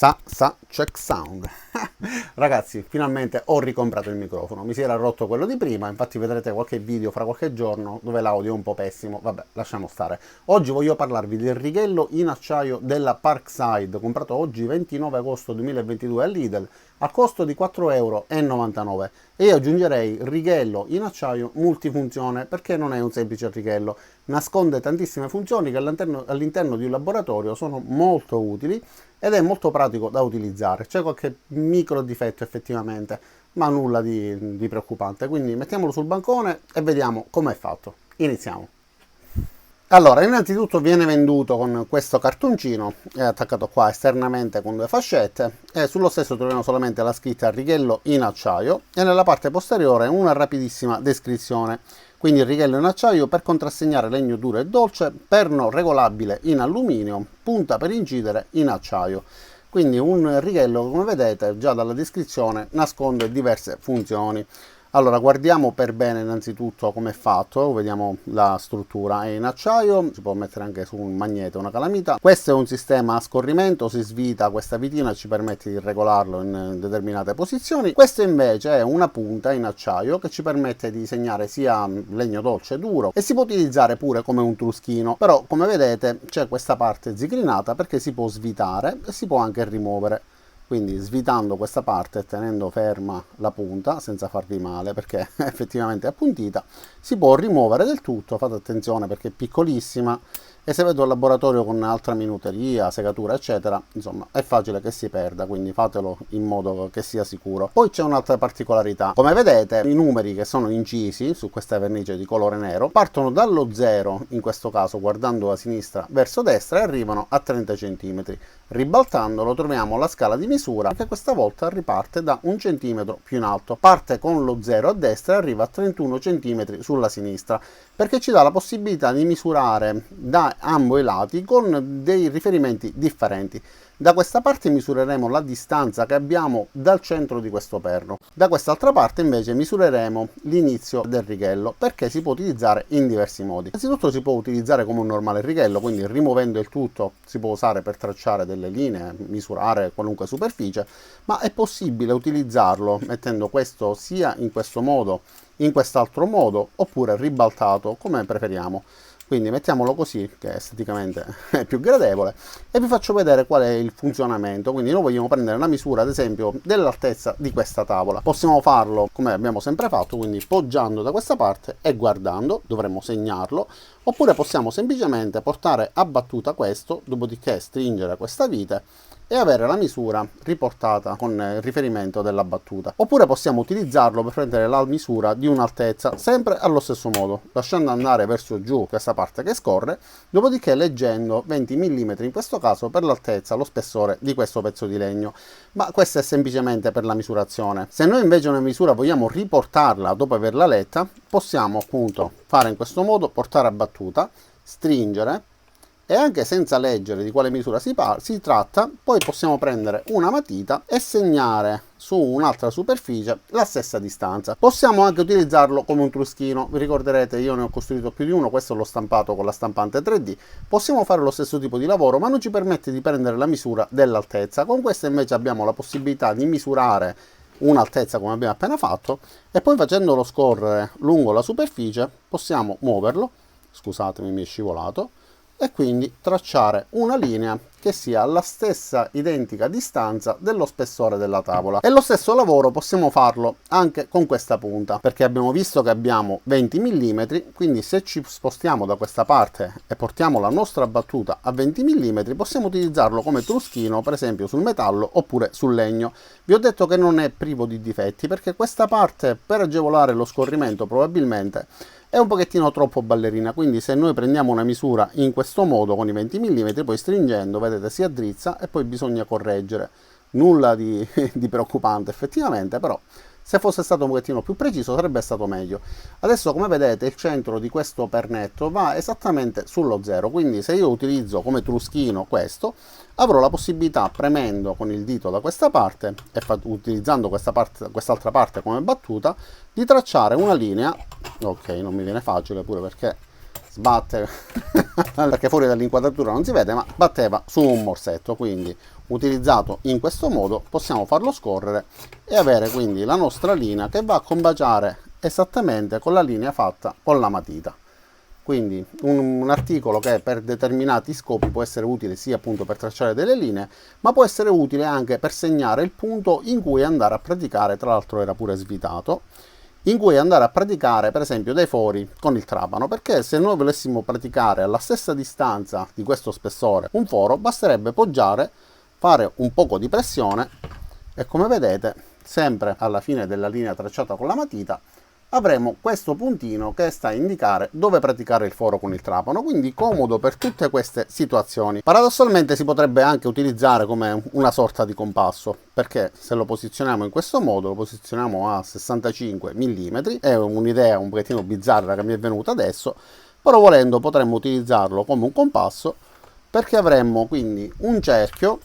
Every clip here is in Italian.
Check sound. Ragazzi, finalmente ho ricomprato il microfono. Mi si era rotto quello di prima, infatti vedrete qualche video fra qualche giorno dove l'audio è un po' pessimo. Vabbè, lasciamo stare. Oggi voglio parlarvi del righello in acciaio della Parkside, comprato oggi 29 agosto 2022 all'Idel a costo di 4,99 €. E io aggiungerei righello in acciaio multifunzione, perché non è un semplice righello, nasconde tantissime funzioni che all'interno di un laboratorio sono molto utili ed è molto pratico da utilizzare. C'è qualche micro difetto effettivamente, ma nulla di preoccupante. Quindi mettiamolo sul bancone e vediamo com'è fatto. Iniziamo. Allora, innanzitutto viene venduto con questo cartoncino, è attaccato qua esternamente con due fascette, e sullo stesso troviamo solamente la scritta righello in acciaio e nella parte posteriore una rapidissima descrizione. Quindi il righello in acciaio per contrassegnare legno duro e dolce, perno regolabile in alluminio, punta per incidere in acciaio. Quindi un righello, come vedete già dalla descrizione, nasconde diverse funzioni. Allora, guardiamo per bene innanzitutto come è fatto, vediamo la struttura, è in acciaio, si può mettere anche su un magnete, una calamita. Questo è un sistema a scorrimento, si svita questa vitina e ci permette di regolarlo in determinate posizioni. Questo invece è una punta in acciaio che ci permette di segnare sia legno dolce e duro e si può utilizzare pure come un truschino, però come vedete c'è questa parte zigrinata perché si può svitare e si può anche rimuovere. Quindi svitando questa parte e tenendo ferma la punta senza farvi male perché effettivamente è appuntita, si può rimuovere del tutto. Fate attenzione perché è piccolissima e se avete un laboratorio con altra minuteria, segatura eccetera, insomma è facile che si perda, quindi fatelo in modo che sia sicuro. Poi c'è un'altra particolarità: come vedete i numeri che sono incisi su questa vernice di colore nero partono dallo 0, in questo caso guardando da sinistra verso destra, e arrivano a 30 cm. Ribaltandolo troviamo la scala di misura che questa volta riparte da 1 cm più in alto, parte con lo 0 a destra e arriva a 31 cm sulla sinistra, perché ci dà la possibilità di misurare da ambo i lati con dei riferimenti differenti. Da questa parte misureremo la distanza che abbiamo dal centro di questo perno, da quest'altra parte invece misureremo l'inizio del righello, perché si può utilizzare in diversi modi. Innanzitutto si può utilizzare come un normale righello, quindi rimuovendo il tutto si può usare per tracciare delle linee, misurare qualunque superficie, ma è possibile utilizzarlo mettendo questo sia in questo modo, in quest'altro modo, oppure ribaltato, come preferiamo. Quindi mettiamolo così, che esteticamente è più gradevole, e vi faccio vedere qual è il funzionamento. Quindi noi vogliamo prendere la misura, ad esempio, dell'altezza di questa tavola. Possiamo farlo come abbiamo sempre fatto, quindi poggiando da questa parte e guardando, dovremmo segnarlo, oppure possiamo semplicemente portare a battuta questo, dopodiché stringere questa vite e avere la misura riportata con il riferimento della battuta. Oppure possiamo utilizzarlo per prendere la misura di un'altezza, sempre allo stesso modo, lasciando andare verso giù questa parte che scorre, dopodiché leggendo 20 mm in questo caso per l'altezza, lo spessore di questo pezzo di legno. Ma questo è semplicemente per la misurazione. Se noi invece una misura vogliamo riportarla dopo averla letta, possiamo appunto fare in questo modo, portare a battuta, stringere, e anche senza leggere di quale misura si tratta, poi possiamo prendere una matita e segnare su un'altra superficie la stessa distanza. Possiamo anche utilizzarlo come un truschino, vi ricorderete io ne ho costruito più di uno, questo l'ho stampato con la stampante 3D. Possiamo fare lo stesso tipo di lavoro, ma non ci permette di prendere la misura dell'altezza. Con questo invece abbiamo la possibilità di misurare un'altezza come abbiamo appena fatto, e poi facendolo scorrere lungo la superficie possiamo muoverlo, scusatemi mi è scivolato, e quindi tracciare una linea che sia alla stessa identica distanza dello spessore della tavola. E lo stesso lavoro possiamo farlo anche con questa punta, perché abbiamo visto che abbiamo 20 mm, quindi se ci spostiamo da questa parte e portiamo la nostra battuta a 20 mm possiamo utilizzarlo come truschino, per esempio sul metallo oppure sul legno. Vi ho detto che non è privo di difetti, perché questa parte, per agevolare lo scorrimento, probabilmente è un pochettino troppo ballerina, quindi se noi prendiamo una misura in questo modo con i 20 mm, poi stringendo, vedete, si addrizza e poi bisogna correggere. Nulla di preoccupante effettivamente, però se fosse stato un pochettino più preciso sarebbe stato meglio. Adesso, come vedete, il centro di questo pernetto va esattamente sullo 0, quindi se io utilizzo come truschino questo, avrò la possibilità, premendo con il dito da questa parte e utilizzando quest'altra parte come battuta, di tracciare una linea. Ok, non mi viene facile pure perché sbatte perché fuori dall'inquadratura non si vede, ma batteva su un morsetto. Quindi utilizzato in questo modo possiamo farlo scorrere e avere quindi la nostra linea che va a combaciare esattamente con la linea fatta con la matita. Quindi un articolo che per determinati scopi può essere utile sia appunto per tracciare delle linee, ma può essere utile anche per segnare il punto in cui andare a praticare, tra l'altro era pure svitato, in cui andare a praticare per esempio dei fori con il trapano, perché se noi volessimo praticare alla stessa distanza di questo spessore un foro, basterebbe poggiare, fare un poco di pressione e come vedete, sempre alla fine della linea tracciata con la matita, avremo questo puntino che sta a indicare dove praticare il foro con il trapano, quindi comodo per tutte queste situazioni. Paradossalmente si potrebbe anche utilizzare come una sorta di compasso, perché se lo posizioniamo in questo modo, lo posizioniamo a 65 mm, è un'idea un pochettino bizzarra che mi è venuta adesso, però volendo potremmo utilizzarlo come un compasso, perché avremmo quindi un cerchio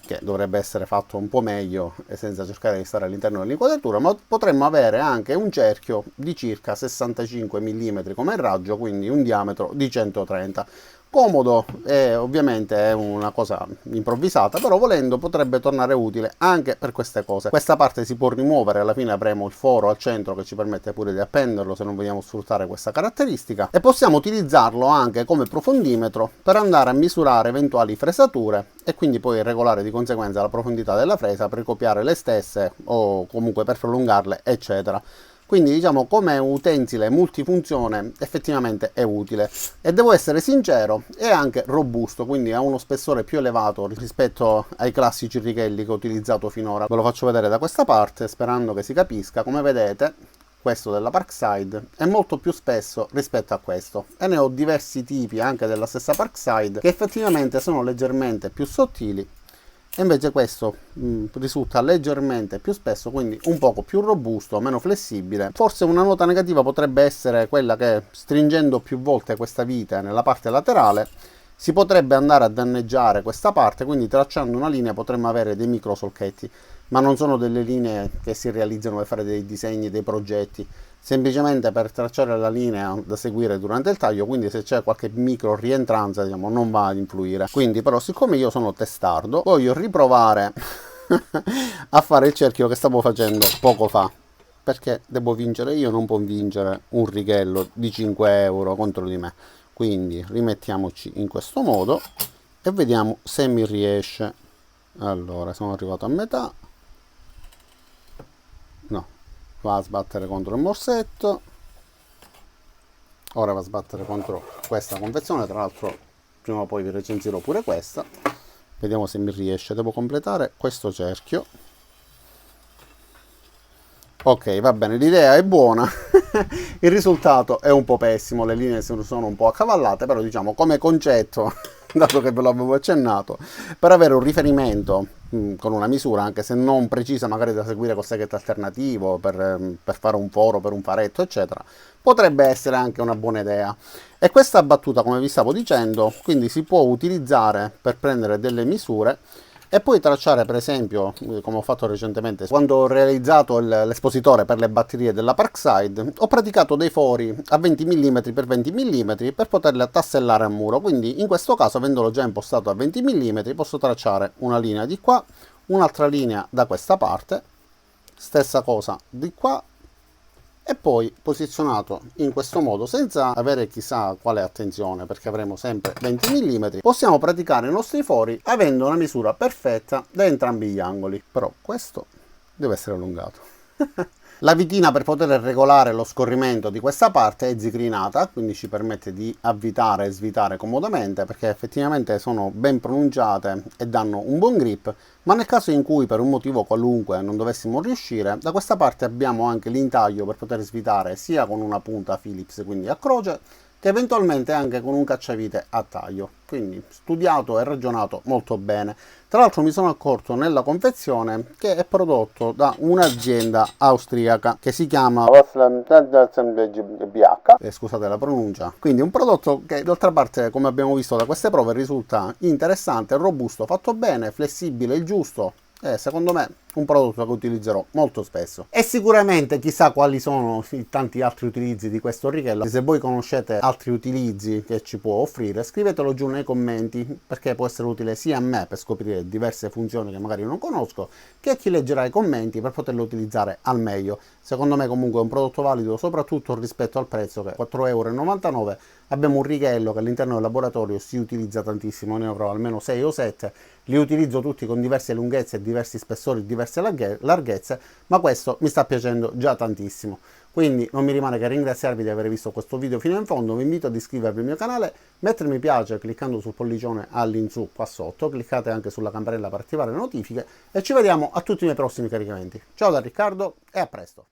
che dovrebbe essere fatto un po' meglio e senza cercare di stare all'interno dell'inquadratura, ma potremmo avere anche un cerchio di circa 65 mm come raggio, quindi un diametro di 130. Comodo e ovviamente è una cosa improvvisata, però volendo potrebbe tornare utile anche per queste cose. Questa parte si può rimuovere, alla fine avremo il foro al centro che ci permette pure di appenderlo se non vogliamo sfruttare questa caratteristica, e possiamo utilizzarlo anche come profondimetro per andare a misurare eventuali fresature e quindi poi regolare di conseguenza la profondità della fresa per ricopiare le stesse o comunque per prolungarle, eccetera. Quindi diciamo come utensile multifunzione effettivamente è utile e devo essere sincero, è anche robusto, quindi ha uno spessore più elevato rispetto ai classici righelli che ho utilizzato finora. Ve lo faccio vedere da questa parte sperando che si capisca. Come vedete, questo della Parkside è molto più spesso rispetto a questo, e ne ho diversi tipi anche della stessa Parkside che effettivamente sono leggermente più sottili, e invece questo risulta leggermente più spesso, quindi un poco più robusto, meno flessibile. Forse una nota negativa potrebbe essere quella che stringendo più volte questa vite nella parte laterale si potrebbe andare a danneggiare questa parte, quindi tracciando una linea potremmo avere dei micro solchetti, ma non sono delle linee che si realizzano per fare dei disegni, dei progetti, semplicemente per tracciare la linea da seguire durante il taglio, quindi se c'è qualche micro rientranza, diciamo, non va ad influire. Quindi però siccome io sono testardo, voglio riprovare a fare il cerchio che stavo facendo poco fa, perché devo vincere io, non può vincere un righello di 5 euro contro di me. Quindi rimettiamoci in questo modo e vediamo se mi riesce. Allora, sono arrivato a metà. No, va a sbattere contro il morsetto. Ora va a sbattere contro questa confezione. Tra l'altro prima o poi vi recensirò pure questa. Vediamo se mi riesce. Devo completare questo cerchio. Ok, va bene, l'idea è buona. Il risultato è un po' pessimo, le linee sono un po' accavallate, però diciamo come concetto, dato che ve l'avevo accennato, per avere un riferimento con una misura, anche se non precisa, magari da seguire col seghetto alternativo, per fare un foro, per un faretto, eccetera, potrebbe essere anche una buona idea. E questa battuta, come vi stavo dicendo, quindi si può utilizzare per prendere delle misure e poi tracciare, per esempio, come ho fatto recentemente quando ho realizzato l'espositore per le batterie della Parkside, ho praticato dei fori a 20 mm x 20 mm per poterli tassellare a muro. Quindi in questo caso, avendolo già impostato a 20 mm, posso tracciare una linea di qua, un'altra linea da questa parte, stessa cosa di qua, e poi posizionato in questo modo senza avere chissà quale attenzione, perché avremo sempre 20 mm, possiamo praticare i nostri fori avendo una misura perfetta da entrambi gli angoli. Però questo deve essere allungato. La vitina per poter regolare lo scorrimento di questa parte è zigrinata, quindi ci permette di avvitare e svitare comodamente, perché effettivamente sono ben pronunciate e danno un buon grip. Ma nel caso in cui per un motivo qualunque non dovessimo riuscire, da questa parte abbiamo anche l'intaglio per poter svitare sia con una punta Phillips, quindi a croce, che eventualmente anche con un cacciavite a taglio. Quindi studiato e ragionato molto bene. Tra l'altro mi sono accorto nella confezione che è prodotto da un'azienda austriaca che si chiama scusate la pronuncia. Quindi un prodotto che d'altra parte, come abbiamo visto da queste prove, risulta interessante, robusto, fatto bene, flessibile, il giusto. Secondo me un prodotto che utilizzerò molto spesso. E sicuramente chissà quali sono i tanti altri utilizzi di questo righello. Se voi conoscete altri utilizzi che ci può offrire, scrivetelo giù nei commenti, perché può essere utile sia a me per scoprire diverse funzioni che magari non conosco, che a chi leggerà i commenti per poterlo utilizzare al meglio. Secondo me comunque è un prodotto valido, soprattutto rispetto al prezzo, che è 4,99 €. Abbiamo un righello che all'interno del laboratorio si utilizza tantissimo, ne avrò almeno 6 o 7, li utilizzo tutti con diverse lunghezze, diversi spessori, diverse larghezze, ma questo mi sta piacendo già tantissimo. Quindi non mi rimane che ringraziarvi di aver visto questo video fino in fondo, vi invito ad iscrivervi al mio canale, mettere mi piace cliccando sul pollicione all'insù qua sotto, cliccate anche sulla campanella per attivare le notifiche e ci vediamo a tutti i miei prossimi caricamenti. Ciao da Riccardo e a presto!